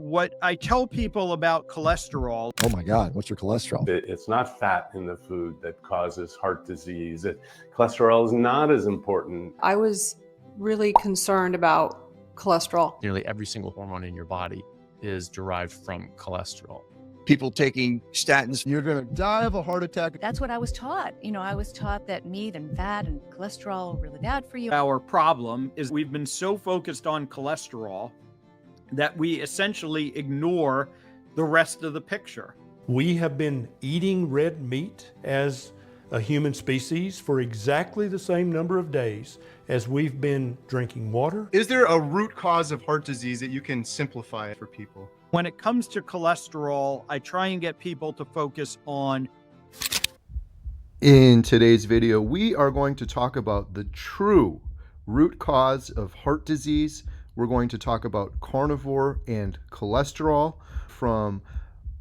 What I tell people about cholesterol. Oh my God, what's your cholesterol? It's not fat in the food that causes heart disease. Cholesterol is not as important. I was really concerned about cholesterol. Nearly every single hormone in your body is derived from cholesterol. People taking statins, you're going to die of a heart attack. That's what I was taught. I was taught that meat and fat and cholesterol are really bad for you. Our problem is we've been so focused on cholesterol that we essentially ignore the rest of the picture. We have been eating red meat as a human species for exactly the same number of days as we've been drinking water. Is there a root cause of heart disease that you can simplify for people? When it comes to cholesterol, I try and get people to focus on. In today's video, we are going to talk about the true root cause of heart disease. We're going to talk about carnivore and cholesterol from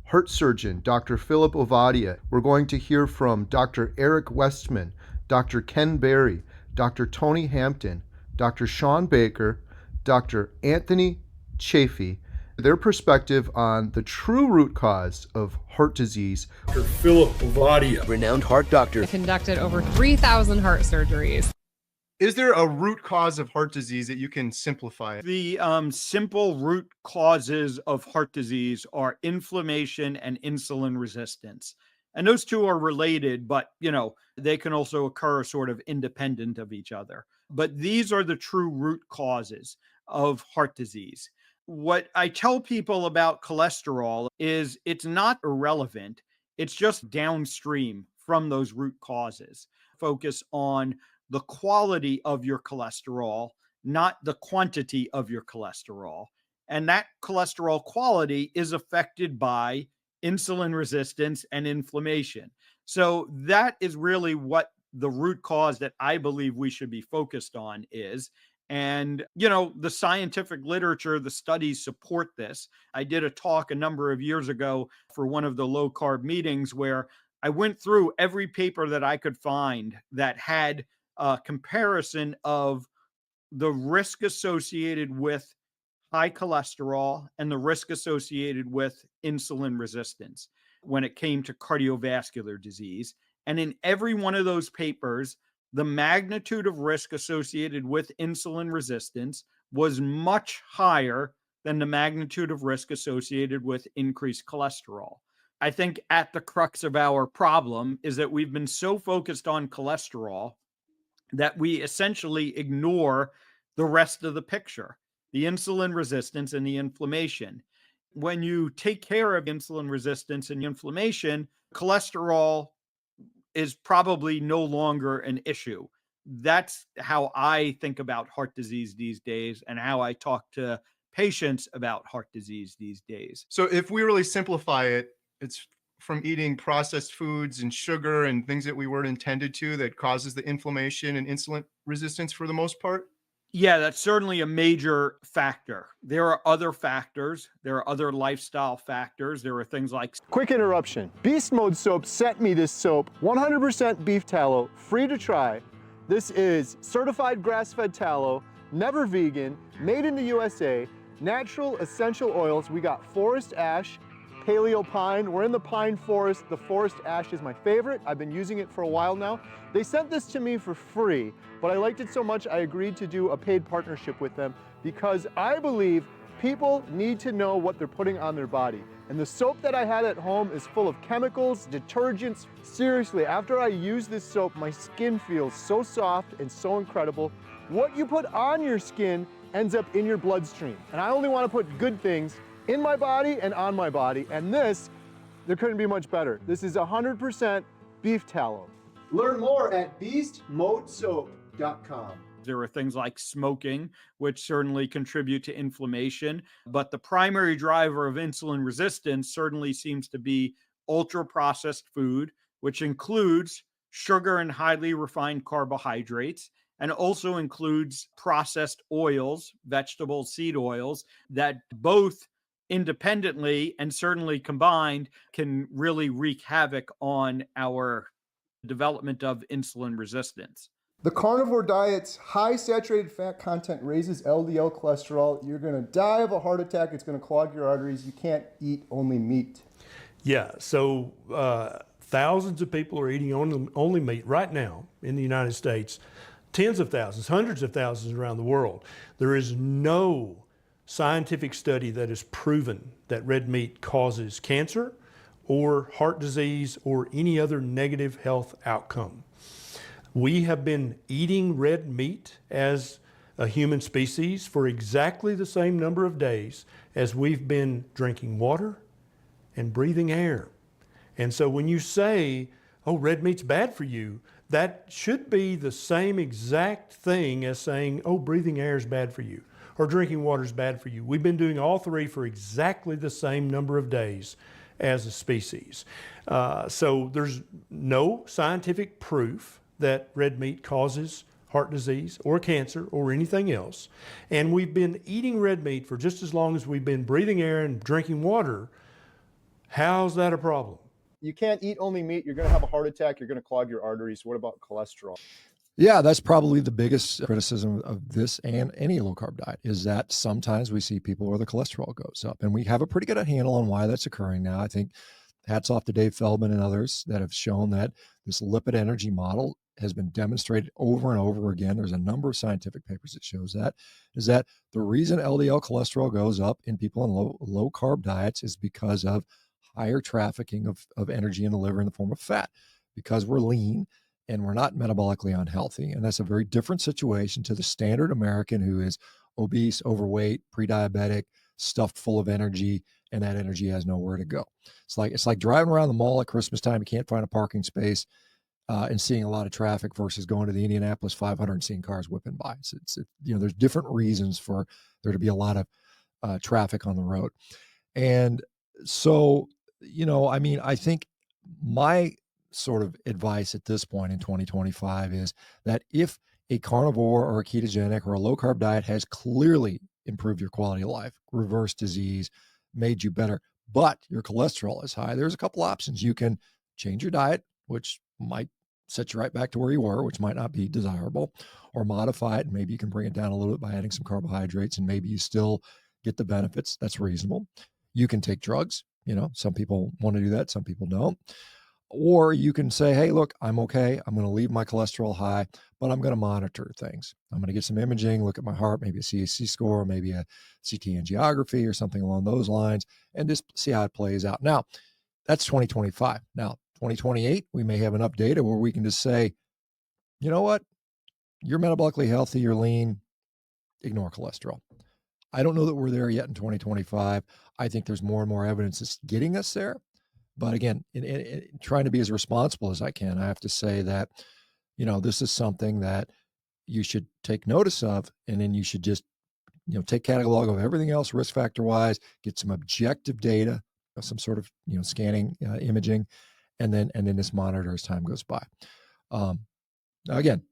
heart surgeon Dr. Philip Ovadia. We're going to hear from Dr. Eric Westman, Dr. Ken Berry, Dr. Tony Hampton, Dr. Shawn Baker, Dr. Anthony Chaffee, their perspective on the true root cause of heart disease. Dr. Philip Ovadia, Renowned heart doctor. Conducted over 3,000 heart surgeries. Is there a root cause of heart disease that you can simplify? The simple root causes of heart disease are inflammation and insulin resistance. And those two are related, but, they can also occur sort of independent of each other. But these are the true root causes of heart disease. What I tell people about cholesterol is it's not irrelevant. It's just downstream from those root causes. Focus on the quality of your cholesterol, not the quantity of your cholesterol. And that cholesterol quality is affected by insulin resistance and inflammation. So that is really what the root cause that I believe we should be focused on is. And, the scientific literature, the studies support this. I did a talk a number of years ago for one of the low carb meetings where I went through every paper that I could find that had a comparison of the risk associated with high cholesterol and the risk associated with insulin resistance when it came to cardiovascular disease. And in every one of those papers, the magnitude of risk associated with insulin resistance was much higher than the magnitude of risk associated with increased cholesterol. I think at the crux of our problem is that we've been so focused on cholesterol that we essentially ignore the rest of the picture, the insulin resistance and the inflammation. When you take care of insulin resistance and inflammation, cholesterol is probably no longer an issue. That's how I think about heart disease these days and how I talk to patients about heart disease these days. So if we really simplify it, it's from eating processed foods and sugar and things that we weren't intended to that causes the inflammation and insulin resistance for the most part? Yeah, that's certainly a major factor. There are other factors. There are other lifestyle factors. There are things like... Quick interruption. Beast Mode Soap sent me this soap, 100% beef tallow, free to try. This is certified grass-fed tallow, never vegan, made in the USA, natural essential oils. We got forest ash, paleo pine. We're in the pine forest. The forest ash is my favorite. I've been using it for a while now. They sent this to me for free, but I liked it so much I agreed to do a paid partnership with them because I believe people need to know what they're putting on their body. And the soap that I had at home is full of chemicals, detergents. Seriously, after I use this soap, my skin feels so soft and so incredible. What you put on your skin ends up in your bloodstream. And I only want to put good things in my body and on my body. And this, there couldn't be much better. This is 100% beef tallow. Learn more at beastmodesoap.com. There are things like smoking, which certainly contribute to inflammation. But the primary driver of insulin resistance certainly seems to be ultra-processed food, which includes sugar and highly refined carbohydrates, and also includes processed oils, vegetable seed oils, that both independently and certainly combined can really wreak havoc on our development of insulin resistance. The carnivore diet's high saturated fat content raises LDL cholesterol. You're going to die of a heart attack. It's going to clog your arteries. You can't eat only meat. Yeah, so thousands of people are eating only meat right now in the United States. Tens of thousands, hundreds of thousands around the world. There is no scientific study that has proven that red meat causes cancer or heart disease or any other negative health outcome. We have been eating red meat as a human species for exactly the same number of days as we've been drinking water and breathing air. And so when you say, oh, red meat's bad for you, that should be the same exact thing as saying, oh, breathing air is bad for you or drinking water is bad for you. We've been doing all three for exactly the same number of days as a species. So there's no scientific proof that red meat causes heart disease or cancer or anything else. And we've been eating red meat for just as long as we've been breathing air and drinking water. How's that a problem? You can't eat only meat. You're going to have a heart attack. You're going to clog your arteries. What about cholesterol? Yeah, that's probably the biggest criticism of this and any low carb diet is that sometimes we see people where the cholesterol goes up, and we have a pretty good handle on why that's occurring now. I think hats off to Dave Feldman and others that have shown that this lipid energy model has been demonstrated over and over again. There's a number of scientific papers that shows that, is that the reason LDL cholesterol goes up in people on low carb diets is because of higher trafficking of energy in the liver in the form of fat, because we're lean and we're not metabolically unhealthy. And that's a very different situation to the standard American who is obese, overweight, pre-diabetic, stuffed full of energy, and that energy has nowhere to go. It's like driving around the mall at Christmas time, you can't find a parking space, and seeing a lot of traffic versus going to the Indianapolis 500 and seeing cars whipping by. There's different reasons for there to be a lot of traffic on the road. And so, I think my sort of advice at this point in 2025 is that if a carnivore or a ketogenic or a low carb diet has clearly improved your quality of life, reversed disease, made you better, but your cholesterol is high, there's a couple options. You can change your diet, which might set you right back to where you were, which might not be desirable, or modify it. And maybe you can bring it down a little bit by adding some carbohydrates, and maybe you still get the benefits. That's reasonable. You can take drugs. Some people want to do that. Some people don't. Or you can say, hey, look, I'm okay. I'm going to leave my cholesterol high, but I'm going to monitor things. I'm going to get some imaging, look at my heart, maybe a CAC score, maybe a CT angiography or something along those lines, and just see how it plays out. Now, that's 2025. Now, 2028, we may have enough data where we can just say, you know what? You're metabolically healthy, you're lean, ignore cholesterol. I don't know that we're there yet in 2025. I think there's more and more evidence that's getting us there. But again, in trying to be as responsible as I can, I have to say that, this is something that you should take notice of, and then you should just, take catalog of everything else risk factor wise, get some objective data, some sort of, scanning, imaging, and then just monitor as time goes by. Again,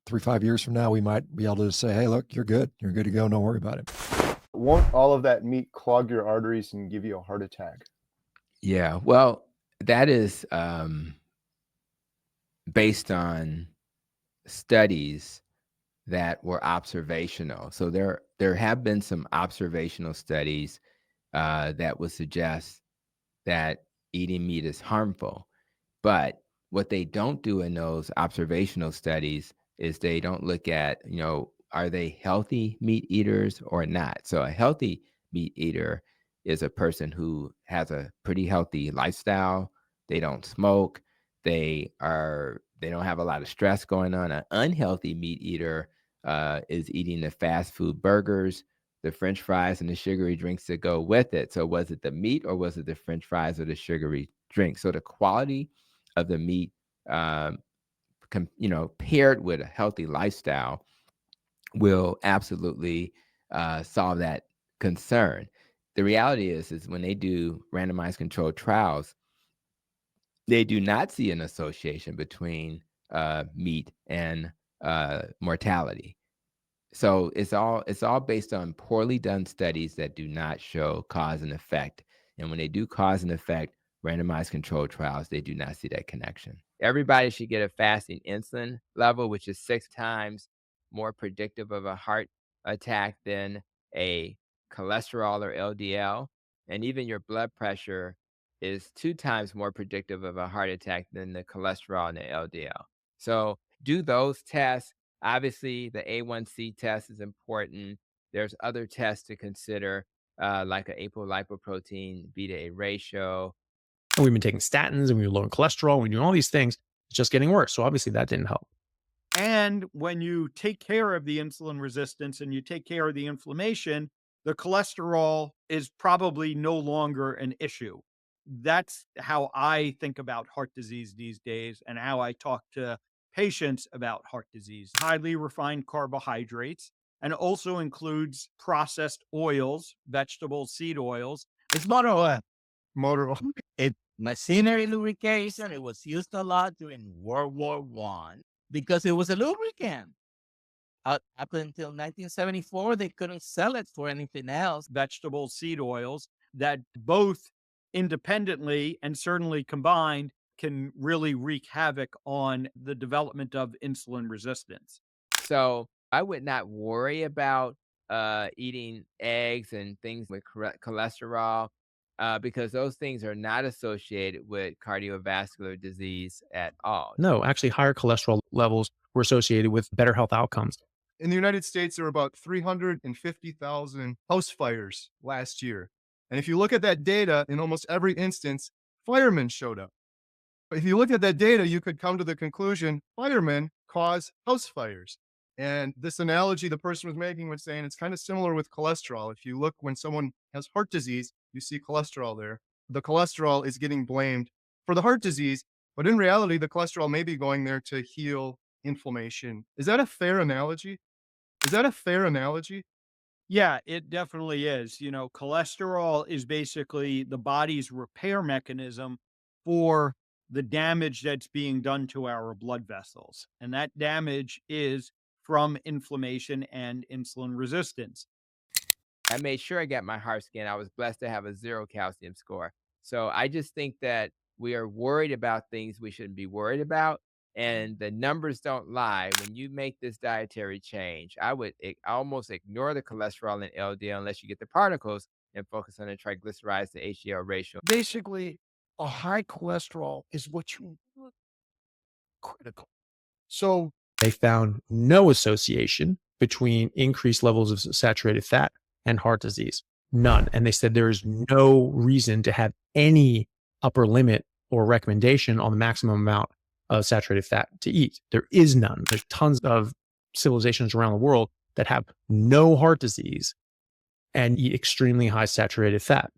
3-5 years from now, we might be able to say, hey, look, you're good to go. Don't worry about it. Won't all of that meat clog your arteries and give you a heart attack? Yeah, well, that is based on studies that were observational. So there have been some observational studies that would suggest that eating meat is harmful. But what they don't do in those observational studies is they don't look at, are they healthy meat eaters or not? So a healthy meat eater is a person who has a pretty healthy lifestyle. They don't smoke. They don't have a lot of stress going on. An unhealthy meat eater is eating the fast food burgers, the French fries, and the sugary drinks that go with it. So was it the meat or was it the French fries or the sugary drink? So the quality of the meat, paired with a healthy lifestyle, will absolutely solve that concern. The reality is when they do randomized controlled trials, they do not see an association between meat and mortality. So it's all based on poorly done studies that do not show cause and effect. And when they do cause and effect randomized controlled trials, they do not see that connection. Everybody should get a fasting insulin level, which is 6 times more predictive of a heart attack than a cholesterol or LDL. And even your blood pressure is 2 times more predictive of a heart attack than the cholesterol and the LDL. So do those tests. Obviously, the A1C test is important. There's other tests to consider, like a apolipoprotein beta A ratio. And we've been taking statins and we were low in cholesterol. And we're doing all these things. It's just getting worse. So obviously that didn't help. And when you take care of the insulin resistance and you take care of the inflammation, the cholesterol is probably no longer an issue. That's how I think about heart disease these days and how I talk to patients about heart disease. Highly refined carbohydrates and also includes processed oils, vegetable seed oils. It's motor oil. Motor oil. It's machinery lubrication. It was used a lot during World War I because it was a lubricant. Up until 1974, they couldn't sell it for anything else. Vegetable seed oils that both independently and certainly combined can really wreak havoc on the development of insulin resistance. So I would not worry about eating eggs and things with cholesterol because those things are not associated with cardiovascular disease at all. No, actually higher cholesterol levels were associated with better health outcomes. In the United States, there were about 350,000 house fires last year. And if you look at that data, in almost every instance, firemen showed up. But if you look at that data, you could come to the conclusion firemen cause house fires. And this analogy the person was making was saying it's kind of similar with cholesterol. If you look when someone has heart disease, you see cholesterol there. The cholesterol is getting blamed for the heart disease, but in reality, the cholesterol may be going there to heal inflammation. Is that a fair analogy? Is that a fair analogy? Yeah, it definitely is. You know, cholesterol is basically the body's repair mechanism for the damage that's being done to our blood vessels. And that damage is from inflammation and insulin resistance. I made sure I got my heart scan. I was blessed to have a 0 calcium score. So I just think that we are worried about things we shouldn't be worried about. And the numbers don't lie. When you make this dietary change, I would almost ignore the cholesterol and LDL unless you get the particles and focus on the triglycerides to HDL ratio. Basically, a high cholesterol is what you want. Critical. So they found no association between increased levels of saturated fat and heart disease. None. And they said there is no reason to have any upper limit or recommendation on the maximum amount of saturated fat to eat. There is none. There's tons of civilizations around the world that have no heart disease and eat extremely high saturated fat.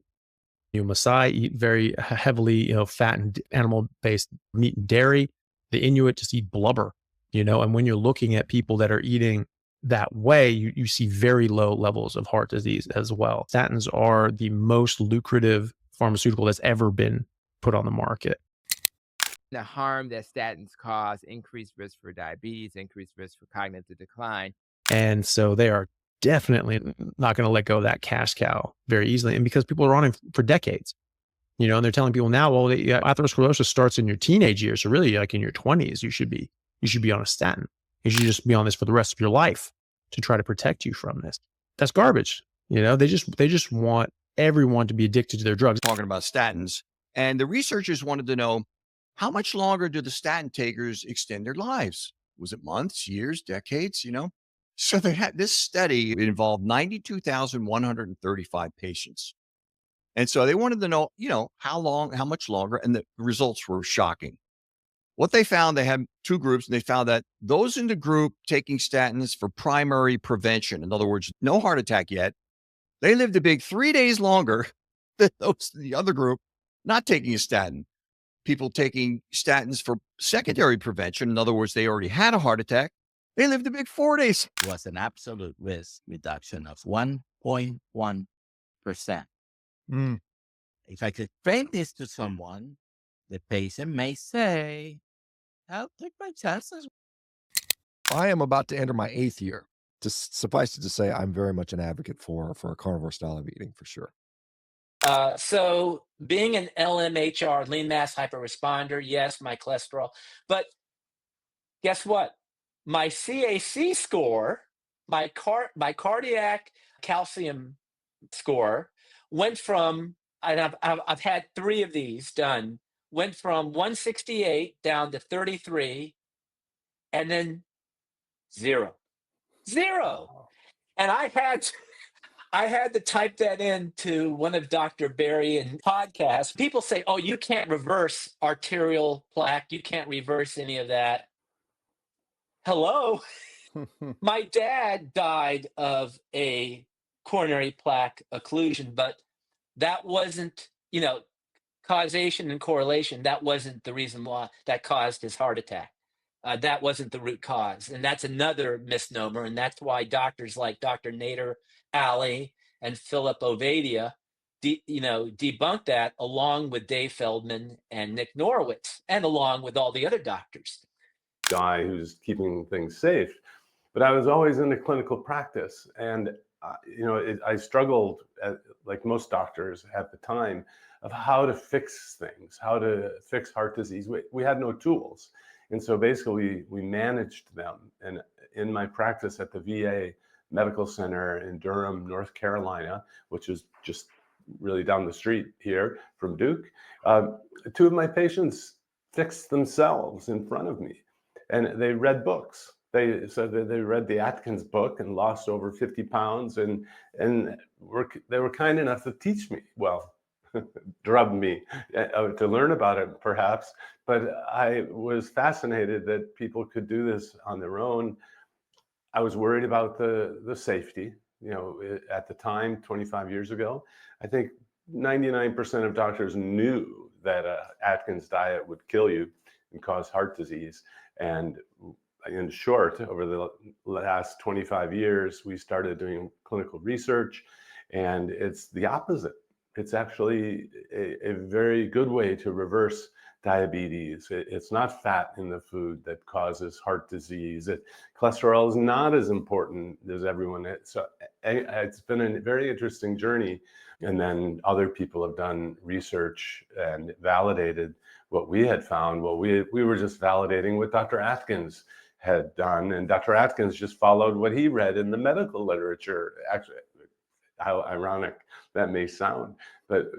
Maasai eat very heavily, fat and animal-based meat and dairy. The Inuit just eat blubber, and when you're looking at people that are eating that way, you see very low levels of heart disease as well. Statins are the most lucrative pharmaceutical that's ever been put on the market. The harm that statins cause, increased risk for diabetes, increased risk for cognitive decline. And so they are definitely not going to let go of that cash cow very easily. And because people are on it for decades, and they're telling people now, well, atherosclerosis starts in your teenage years. So really like in your 20s, you should be on a statin. You should just be on this for the rest of your life to try to protect you from this. That's garbage. They just want everyone to be addicted to their drugs. Talking about statins. And the researchers wanted to know, how much longer do the statin takers extend their lives? Was it months, years, decades, So they had this study. It involved 92,135 patients. And so they wanted to know, how much longer, and the results were shocking. What they found, they had 2 groups, and they found that those in the group taking statins for primary prevention, in other words, no heart attack yet, they lived a big 3 days longer than those in the other group not taking a statin. People taking statins for secondary prevention, in other words, they already had a heart attack, they lived a big 4 days. It was an absolute risk reduction of 1.1%. If I could explain this to someone, the patient may say, I'll take my chances. I am about to enter my 8th year. Just suffice it to say, I'm very much an advocate for a carnivore style of eating, for sure. So being an LMHR, lean mass hyperresponder, yes, my cholesterol, but guess what? My CAC score, my cardiac calcium score went from, and I've had 3 of these done, went from 168 down to 33, and then 0. And I had to type that into one of Dr. Berry and podcasts. People say, "Oh, you can't reverse arterial plaque. You can't reverse any of that." Hello. My dad died of a coronary plaque occlusion, but that wasn't, causation and correlation. That wasn't the reason why that caused his heart attack. That wasn't the root cause. And that's another misnomer. And that's why doctors like Dr. Nader Ali and Philip Ovadia, debunk that, along with Dave Feldman and Nick Norwitz, and along with all the other doctors. Guy who's keeping things safe. But I was always in the clinical practice. And, I struggled, like most doctors at the time, of how to fix things, how to fix heart disease. We had no tools. And so basically we managed them. And in my practice at the VA Medical Center in Durham, North Carolina, which is just really down the street here from Duke, 2 of my patients fixed themselves in front of me. And they read books. They said that they read the Atkins book and lost over 50 pounds. And they were kind enough to teach me, drug me to learn about it, perhaps. But I was fascinated that people could do this on their own. I was worried about the safety. At the time, 25 years ago, I think 99% of doctors knew that Atkins diet would kill you and cause heart disease. And in short, over the last 25 years, we started doing clinical research, and it's the opposite. It's actually a very good way to reverse diabetes. It's not fat in the food that causes heart disease. Cholesterol is not as important as everyone. So it's been a very interesting journey. And then other people have done research and validated what we had found. Well, we were just validating what Dr. Atkins had done. And Dr. Atkins just followed what he read in the medical literature. Actually, how ironic that may sound. But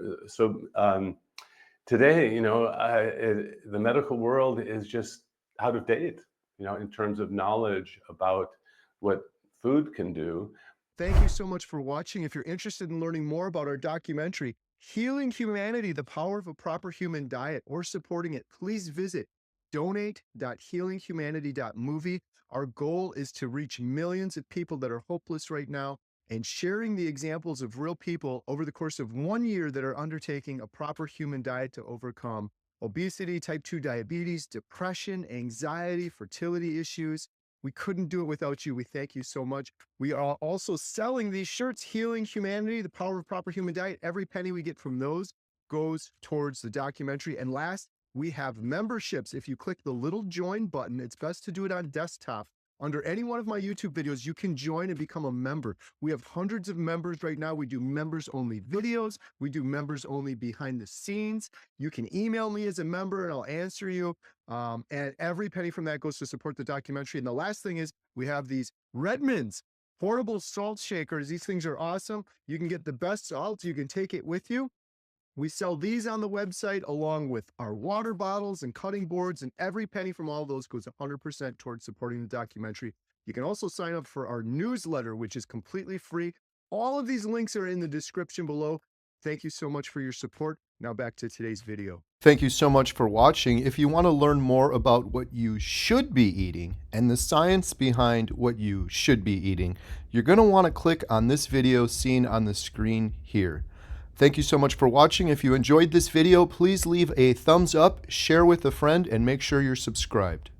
today, the medical world is just out of date, in terms of knowledge about what food can do. Thank you so much for watching. If you're interested in learning more about our documentary, Healing Humanity, The Power of a Proper Human Diet, or supporting it, please visit donate.healinghumanity.movie. Our goal is to reach millions of people that are hopeless right now, and sharing the examples of real people over the course of 1 year that are undertaking a proper human diet to overcome obesity, type 2 diabetes, depression, anxiety, fertility issues. We couldn't do it without you. We thank you so much. We are also selling these shirts, Healing Humanity, The Power of a Proper Human Diet. Every penny we get from those goes towards the documentary. And last, we have memberships. If you click the little join button, it's best to do it on desktop. Under any one of my YouTube videos, you can join and become a member. We have hundreds of members right now. We do members-only videos. We do members-only behind the scenes. You can email me as a member and I'll answer you. And every penny from that goes to support the documentary. And the last thing is we have these Redmond's portable salt shakers. These things are awesome. You can get the best salt. You can take it with you. We sell these on the website along with our water bottles and cutting boards, and every penny from all of those goes 100% towards supporting the documentary. You can also sign up for our newsletter, which is completely free. All of these links are in the description below. Thank you so much for your support. Now back to today's video. Thank you so much for watching. If you want to learn more about what you should be eating and the science behind what you should be eating, you're going to want to click on this video seen on the screen here. Thank you so much for watching. If you enjoyed this video, please leave a thumbs up, share with a friend, and make sure you're subscribed.